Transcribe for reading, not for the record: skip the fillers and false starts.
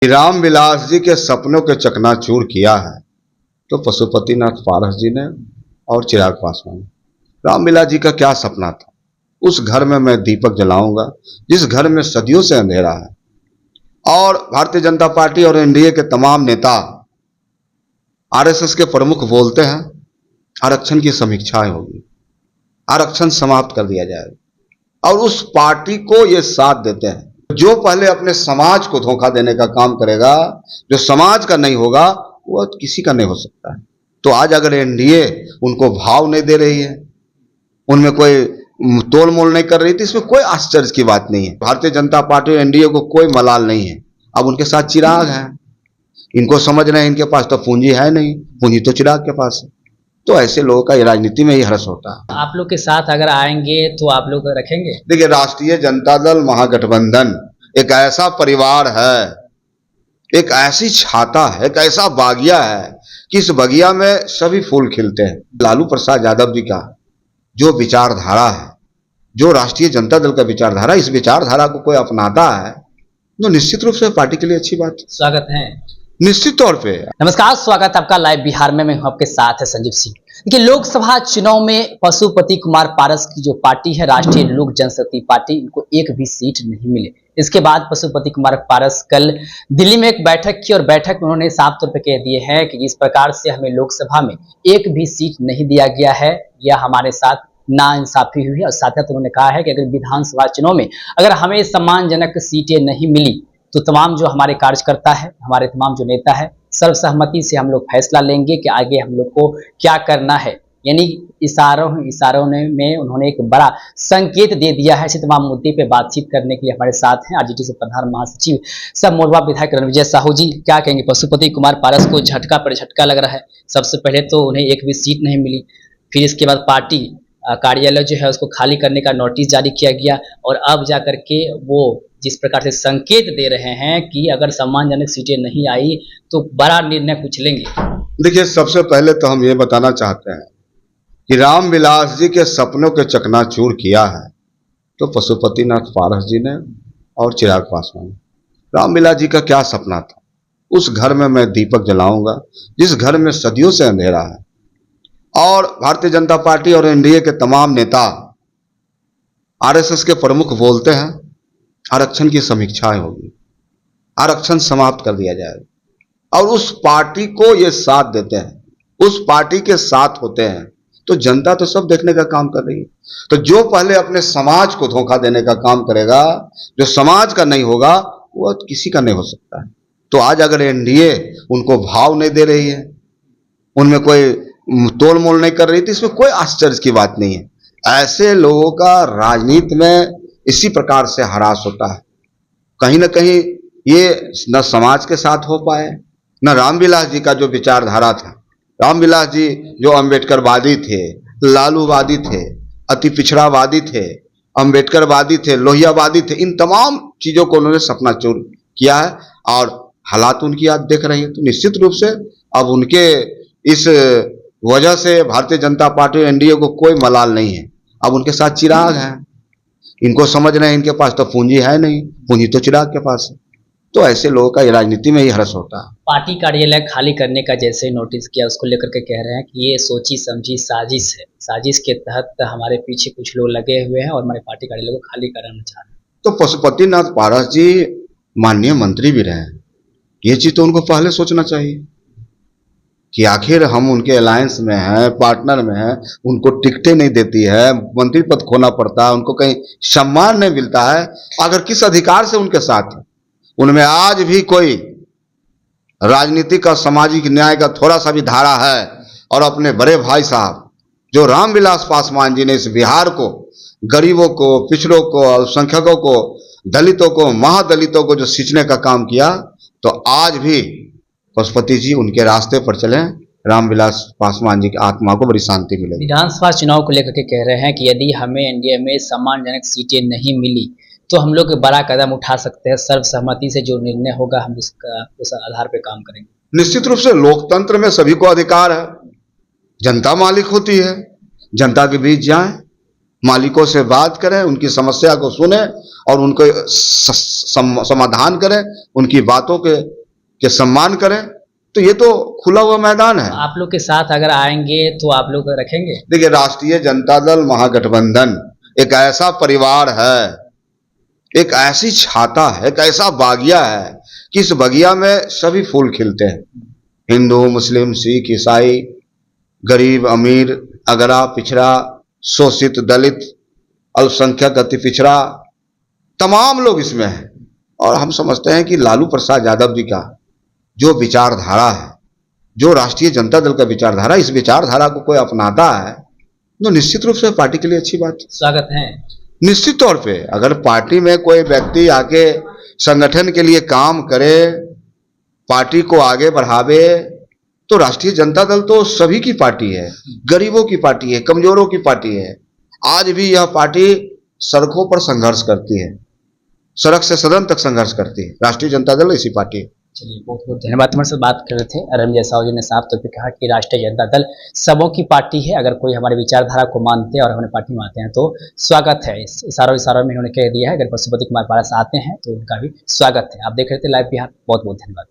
रामविलास जी के सपनों के चकनाचूर किया है तो पशुपतिनाथ पारस जी ने और चिराग पासवान। रामविलास जी का क्या सपना था? उस घर में मैं दीपक जलाऊंगा जिस घर में सदियों से अंधेरा है। और भारतीय जनता पार्टी और एनडीए के तमाम नेता, आरएसएस के प्रमुख बोलते हैं आरक्षण की समीक्षाएं होगी, आरक्षण समाप्त कर दिया जाएगा, और उस पार्टी को ये साथ देते हैं जो पहले अपने समाज को धोखा देने का काम करेगा। जो समाज का नहीं होगा वो किसी का नहीं हो सकता है। तो आज अगर एनडीए उनको भाव नहीं दे रही है, उनमें कोई तोल मोल नहीं कर रही थी, इसमें कोई आश्चर्य की बात नहीं है। भारतीय जनता पार्टी और एनडीए को कोई मलाल नहीं है। अब उनके साथ चिराग है, इनको समझ रहे हैं इनके पास तो पूंजी है नहीं, पूंजी तो चिराग के पास है। तो ऐसे लोगों का राजनीति में ही हर्ष होता है। आप लोग के साथ अगर आएंगे तो आप लोग रखेंगे? देखिए, राष्ट्रीय जनता दल महागठबंधन एक ऐसा परिवार है, एक ऐसी छाता है, एक ऐसा बागिया है कि इस बगिया में सभी फूल खिलते हैं। लालू प्रसाद यादव जी का जो विचारधारा है, जो राष्ट्रीय जनता दल का विचारधारा, इस विचारधारा को कोई अपनाता है तो निश्चित रूप से पार्टी के लिए अच्छी बात है। स्वागत है निश्चित तौर पे। नमस्कार, स्वागत है आपका लाइव बिहार में। मैं हूं आपके साथ है संजीव सिंह। देखिए, लोकसभा चुनाव में पशुपति कुमार पारस की जो पार्टी है राष्ट्रीय लोक जनशक्ति पार्टी, इनको एक भी सीट नहीं मिले। इसके बाद पशुपति कुमार पारस कल दिल्ली में एक बैठक की और बैठक में उन्होंने साफ तौर पर कह दिए हैं कि जिस प्रकार से हमें लोकसभा में एक भी सीट नहीं दिया गया है, यह हमारे साथ नाइंसाफी हुई है। और साथ ही उन्होंने कहा है कि अगर विधानसभा चुनाव में अगर हमें सम्मानजनक सीटें नहीं मिली तो तमाम जो हमारे कार्यकर्ता है, हमारे तमाम जो नेता है, सर्वसहमति से हम लोग फैसला लेंगे कि आगे हम लोग को क्या करना है। यानी इशारों में उन्होंने एक बड़ा संकेत दे दिया है। इसी तमाम मुद्दे पे बातचीत करने के लिए हमारे साथ हैं आरजेडी से प्रधान महासचिव सब मोरवा विधायक रणविजय साहू जी। क्या कहेंगे? पशुपति कुमार पारस को झटका पर झटका लग रहा है। सबसे पहले तो उन्हें एक भी सीट नहीं मिली, फिर इसके बाद पार्टी कार्यालय जो है उसको खाली करने का नोटिस जारी किया गया, और अब जाकर के वो जिस प्रकार से संकेत दे रहे हैं कि अगर सम्मानजनक सीटें नहीं आई तो बड़ा निर्णय कुछ लेंगे। देखिए, सबसे पहले तो हम ये बताना चाहते हैं कि रामविलास जी के सपनों के चकनाचूर किया है तो पशुपतिनाथ पारस जी ने और चिराग पासवान। रामविलास जी का क्या सपना था? उस घर में मैं दीपक जलाऊंगा जिस घर में सदियों से अंधेरा है। और भारतीय जनता पार्टी और एनडीए के तमाम नेता, आरएसएस के प्रमुख बोलते हैं आरक्षण की समीक्षाएं होगी, आरक्षण समाप्त कर दिया जाएगा, और उस पार्टी को ये साथ देते हैं, उस पार्टी के साथ होते हैं। तो जनता तो सब देखने का काम कर रही है। तो जो पहले अपने समाज को धोखा देने का काम करेगा, जो समाज का नहीं होगा वो किसी का नहीं हो सकता है। तो आज अगर एनडीए उनको भाव नहीं दे रही है, उनमें कोई तोल मोल नहीं कर रही थी, इसमें कोई आश्चर्य की बात नहीं है। ऐसे लोगों का राजनीति में इसी प्रकार से हरास होता है। कहीं ना कहीं ये न समाज के साथ हो पाए, न रामविलास जी का जो विचारधारा था। रामविलास जी जो अम्बेडकरवादी थे, लालूवादी थे, अति पिछड़ावादी थे, अम्बेडकरवादी थे, लोहियावादी थे, इन तमाम चीजों को उन्होंने सपनाचूर किया है। और हालात उनकी आज देख रही है, तो निश्चित रूप से अब उनके इस वजह से भारतीय जनता पार्टी और एनडीए को कोई मलाल नहीं है। अब उनके साथ चिराग है, इनको समझ रहे हैं इनके पास तो पूंजी है नहीं, पूंजी तो चिराग के पास है। तो ऐसे लोगों का राजनीति में ही हर्ष होता है। पार्टी कार्यालय खाली करने का जैसे नोटिस किया, उसको लेकर के कह रहे हैं कि ये सोची समझी साजिश है, साजिश के तहत हमारे पीछे कुछ लोग लगे हुए हैं और हमारे पार्टी कार्यालय को खाली कराना चाह रहे हैं। तो पशुपतिनाथ पारस जी माननीय मंत्री भी रहे हैं, ये चीज तो उनको पहले सोचना चाहिए कि आखिर हम उनके अलायंस में हैं, पार्टनर में हैं, उनको टिकटें नहीं देती है, मंत्री पद खोना पड़ता है, उनको कहीं सम्मान नहीं मिलता है। अगर किस अधिकार से उनके साथ है, उनमें आज भी कोई राजनीतिक और सामाजिक न्याय का थोड़ा सा भी धारा है, और अपने बड़े भाई साहब जो रामविलास पासवान जी ने इस बिहार को, गरीबों को, पिछड़ों को, अल्पसंख्यकों को, दलितों को, महादलितों को जो सींचने का काम किया, तो आज भी पशुपति जी उनके रास्ते पर चले, रामविलास पासवान जी की आत्मा को बड़ी शांति मिलेगी। विधानसभा चुनाव को लेकर के कह रहे हैं कि यदि हमें एनडीए में सम्मानजनक सीटें नहीं मिली तो हम लोग बड़ा कदम उठा सकते हैं, सर्वसहमति से जो निर्णय होगा हम उस आधार पर काम करेंगे। निश्चित रूप से लोकतंत्र में सभी को अधिकार है, जनता मालिक होती है, जनता के बीच जाएं, मालिकों से बात करें, उनकी समस्या को सुने और उनको समाधान करें, उनकी बातों के सम्मान करें। तो ये तो खुला हुआ मैदान है। आप लोग के साथ अगर आएंगे तो आप लोग रखेंगे? देखिए, राष्ट्रीय जनता दल महागठबंधन एक ऐसा परिवार है, एक ऐसी छाता है, एक ऐसा बागिया है कि इस बगिया में सभी फूल खिलते हैं। हिंदू, मुस्लिम, सिख, ईसाई, गरीब, अमीर, अगरा, पिछड़ा, शोषित, दलित, अल्पसंख्यक, अति पिछड़ा, तमाम लोग इसमें हैं। और हम समझते हैं कि लालू प्रसाद यादव जी का जो विचारधारा है, जो राष्ट्रीय जनता दल का विचारधारा, इस विचारधारा को कोई अपनाता है तो निश्चित रूप से पार्टी के लिए अच्छी बात है। स्वागत है। निश्चित तौर पे अगर पार्टी में कोई व्यक्ति आके संगठन के लिए काम करे, पार्टी को आगे बढ़ावे, तो राष्ट्रीय जनता दल तो सभी की पार्टी है, गरीबों की पार्टी है, कमजोरों की पार्टी है। आज भी यह पार्टी सड़कों पर संघर्ष करती है, सड़क से सदन तक संघर्ष करती है। राष्ट्रीय जनता दल ऐसी पार्टी है। चलिए, बहुत बहुत धन्यवाद। हमारे साथ बात कर रहे थे रंजय साहू जी ने साफ तौर पे कहा कि राष्ट्रीय जनता दल सबों की पार्टी है। अगर कोई हमारे विचारधारा को मानते हैं और हमारे पार्टी में आते हैं तो स्वागत है। इस इशारों में इन्होंने कह दिया है। अगर पशुपति कुमार पारस आते हैं तो उनका भी स्वागत है। आप देख रहे थे लाइव बिहार। बहुत बहुत धन्यवाद।